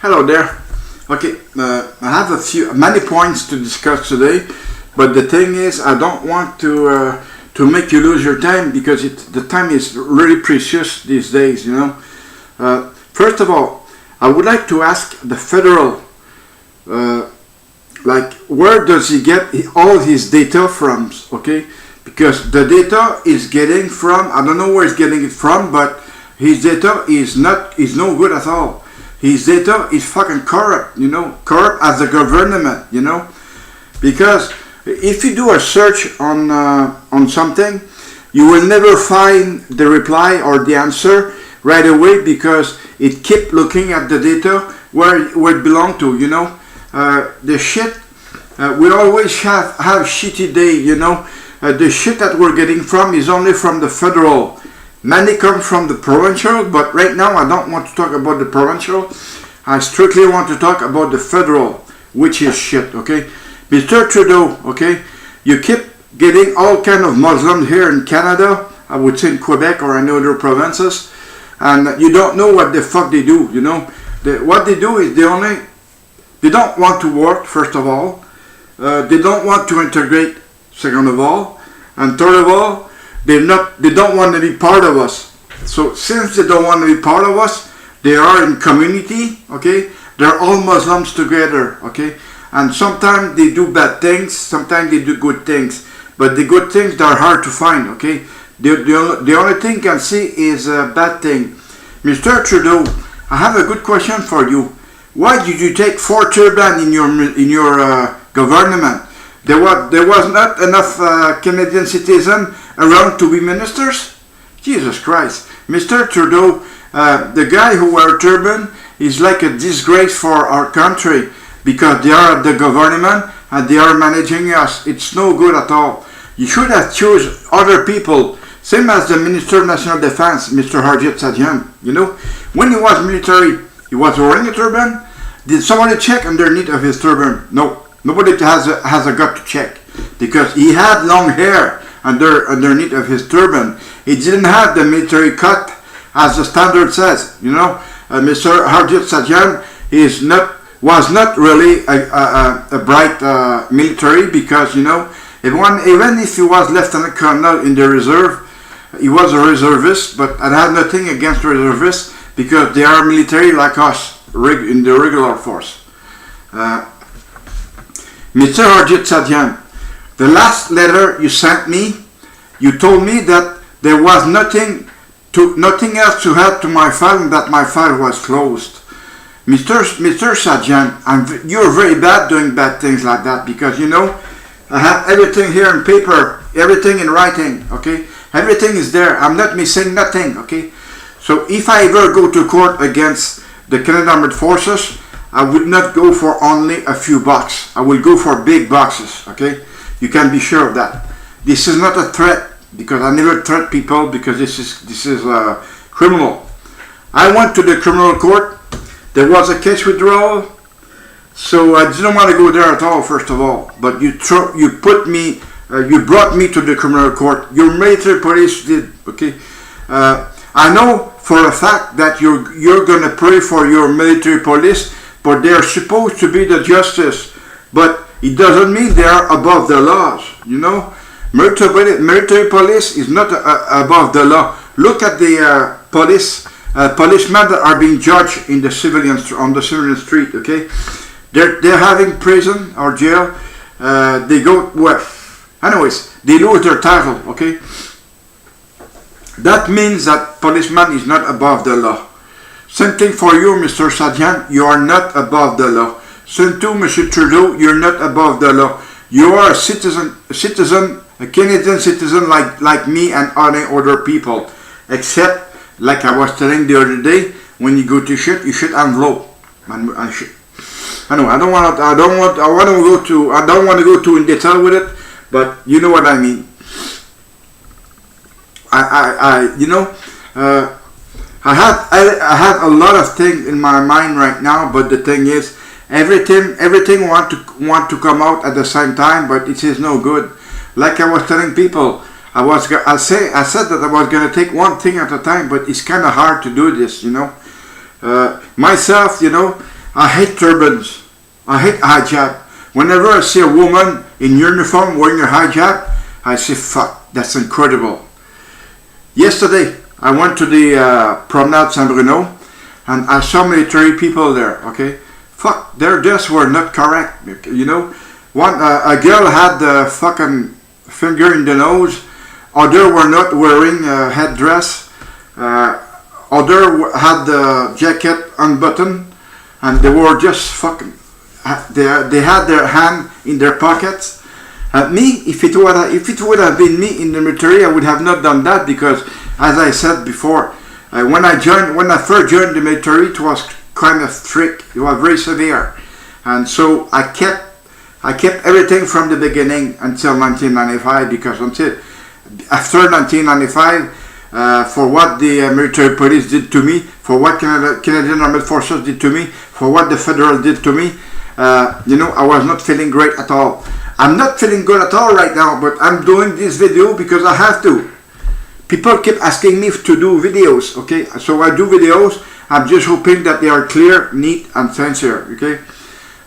Hello there. Okay, I have many points to discuss today, but the thing is, I don't want to make you lose your time because the time is really precious these days. First of all, I would like to ask the federal, where does he get all his data from? Okay, because the data is getting from, I don't know where he's getting it from, but his data is no good at all. His data is fucking corrupt, corrupt as the government, because if you do a search on something, you will never find the reply or the answer right away because it keep looking at the data where it belong to, the shit, we always have shitty day, the shit that we're getting from is only from the federal. Many come from the provincial, but right now I don't want to talk about the provincial. I strictly want to talk about the federal, which is shit, okay? Mr. Trudeau, okay? You keep getting all kind of Muslims here in Canada, I would say in Quebec or in other provinces, and you don't know what the fuck they do, what they do is they don't want to work, first of all. They don't want to integrate, second of all. And third of all, they don't want to be part of us. So since they don't want to be part of us, they are in community, okay? They're all Muslims together, okay? And sometimes they do bad things, sometimes they do good things. But the good things, they're hard to find, okay? The only thing you can see is a bad thing. Mr. Trudeau, I have a good question for you. Why did you take 4 turbans in your government? There was not enough Canadian citizens around to be ministers? Jesus Christ. Mr. Trudeau, the guy who wear turban is like a disgrace for our country because they are at the government and they are managing us. It's no good at all. You should have chosen other people, same as the Minister of National Defense, Mr. Harjit Sajjan. When he was military, he was wearing a turban. Did somebody check underneath of his turban? No. Nobody has a gut to check because he had long hair underneath of his turban. He didn't have the military cut as the standard says. Mr. Harjit Sajjan was not really a bright military because even if he was lieutenant colonel in the reserve, he was a reservist. But I have nothing against reservists because they are military like us in the regular force. Mr. Harjit Sajjan, the last letter you sent me, you told me that there was nothing else to add to my file and that my file was closed. Mr. Sajjan, you're very bad doing bad things like that because I have everything here in paper, everything in writing, okay? Everything is there. I'm not missing nothing, okay? So if I ever go to court against the Canadian Armed Forces, I would not go for only a few bucks. I will go for big boxes, okay? You can be sure of that. This is not a threat because I never threat people because this is criminal. I went to the criminal court. There was a case withdrawal, so I didn't want to go there at all. First of all, but you brought me to the criminal court. Your military police did, okay? I know for a fact that you're gonna pray for your military police. But they are supposed to be the justice. But it doesn't mean they are above the laws. Military police is not above the law. Look at the policemen that are being judged on the civilian street. Okay, they're having prison or jail. They go well. Anyways, they lose their title. Okay, that means that policeman is not above the law. Same thing for you, Mr. Sajjan, you are not above the law. Same too, Mr. Trudeau, you're not above the law. You are a citizen, a Canadian citizen like me and other people. Except, like I was telling the other day, when you go to shit, you should envelope. And shit. Anyway, I don't want to go too in detail with it, but you know what I mean. I have a lot of things in my mind right now, but the thing is, everything want to come out at the same time, but it is no good. Like I was telling people, I said that I was gonna take one thing at a time, but it's kind of hard to do this, Myself, I hate turbans. I hate hijab. Whenever I see a woman in uniform wearing a hijab, I say, fuck, that's incredible. Yesterday, I went to the Promenade Saint Bruno, and I saw military people there, okay? Fuck, their dress were not correct, you know? A girl had the fucking finger in the nose, other were not wearing a headdress, other had the jacket unbuttoned, and they were just fucking, they had their hand in their pockets. Me, if it would have been me in the military, I would have not done that, because, as I said before, when I first joined the military, it was kind of strict. It was very severe, and so I kept everything from the beginning until 1995. Because after 1995, for what the military police did to me, for what Canadian Armed Forces did to me, for what the federal did to me, I was not feeling great at all. I'm not feeling good at all right now, but I'm doing this video because I have to. People keep asking me to do videos, okay? So I do videos. I'm just hoping that they are clear, neat, and sincere, okay?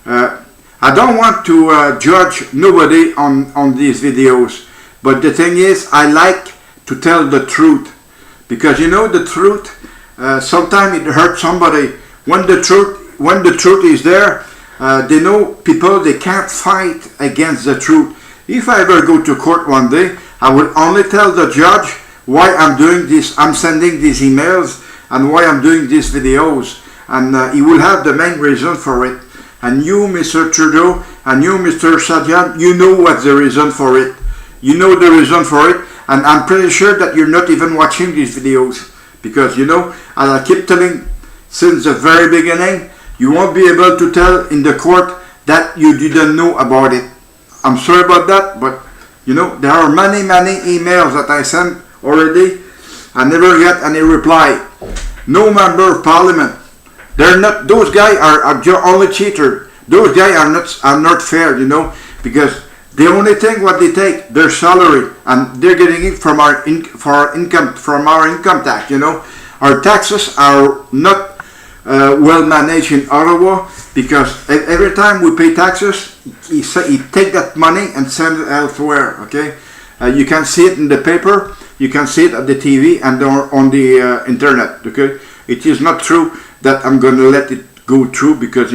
I don't want to judge nobody on these videos, but the thing is, I like to tell the truth, because the truth, sometimes it hurts somebody. When the truth is there, they know people, they can't fight against the truth. If I ever go to court one day, I will only tell the judge why I'm doing this, I'm sending these emails, and why I'm doing these videos, and he will have the main reason for it. And you, Mr. Trudeau, and you, Mr. Sajjan, you know what's the reason for it. You know the reason for it, and I'm pretty sure that you're not even watching these videos, because as I keep telling since the very beginning, you won't be able to tell in the court that you didn't know about it. I'm sorry about that, but there are many emails that I sent already. I never get any reply. No member of parliament. They're not. Those guys are only cheaters. Those guys are not fair, because the only thing what they take their salary, and they're getting it from our income tax. Our taxes are not well managed in Ottawa, because every time we pay taxes, he take that money and send it elsewhere. Okay, you can see it in the paper, you can see it at the TV and on the internet. Okay, it is not true that I'm going to let it go through, because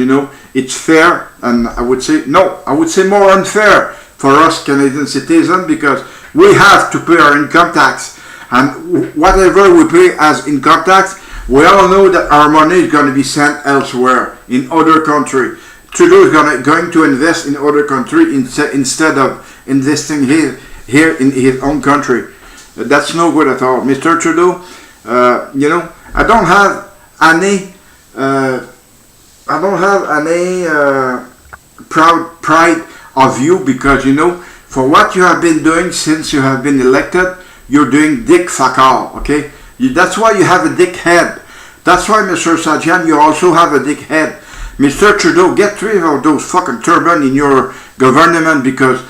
it's fair, and I would say more unfair for us Canadian citizens, because we have to pay our income tax, and whatever we pay as income tax, we all know that our money is going to be sent elsewhere, in other country. Trudeau is going to invest in other country instead of investing here in his own country. That's no good at all. Mr. Trudeau, I don't have any pride of you, because for what you have been doing since you have been elected, you're doing dick fuck all, okay? That's why you have a dick head. That's why, Mr. Sajjan, you also have a dick head. Mr. Trudeau, get rid of those fucking turban in your government, because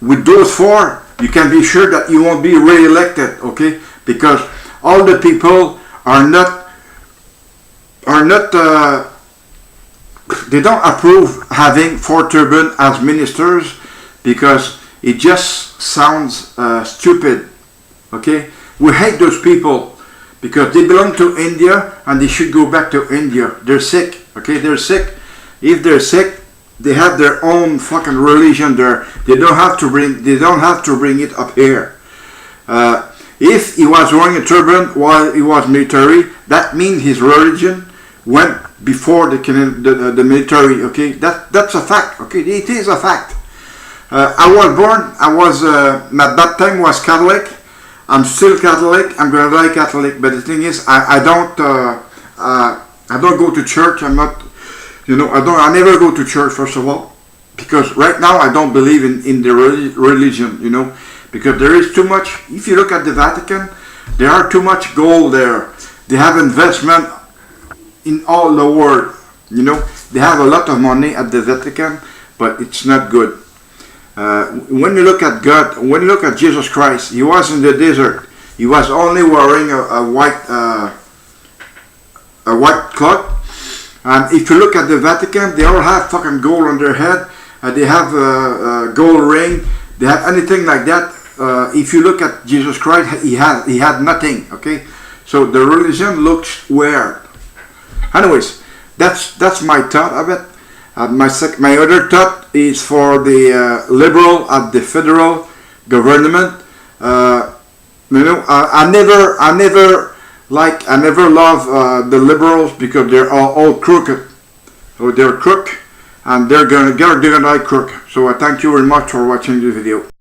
with those four, you can be sure that you won't be re-elected, okay? Because all the people are not they don't approve having four turban as ministers, because it just sounds stupid, okay? We hate those people, because they belong to India and they should go back to India. They're sick, okay? They're sick. If they're sick, they have their own fucking religion there. They don't have to bring it up here. If he was wearing a turban while he was military, that means his religion went before the military, okay? That's a fact, okay? It is a fact. At that time was Catholic. I'm still Catholic. I'm gonna die Catholic. But the thing is, I don't go to church. I'm not, I never go to church, first of all, because right now I don't believe in the religion, because there is too much. If you look at the Vatican, there are too much gold there. They have investment in all the world, They have a lot of money at the Vatican, but it's not good. When you look at God, when you look at Jesus Christ, he was in the desert. He was only wearing a white cloth, And if you look at the Vatican, they all have fucking gold on their head. They have a gold ring. They have anything like that. If you look at Jesus Christ, he had nothing. Okay, so the religion looks weird. Anyways, that's my thought of it. My other thought is for the liberal at the federal government. I never love the liberals because they're all crooked. So they're crook, and they're gonna like crook. So I thank you very much for watching this video.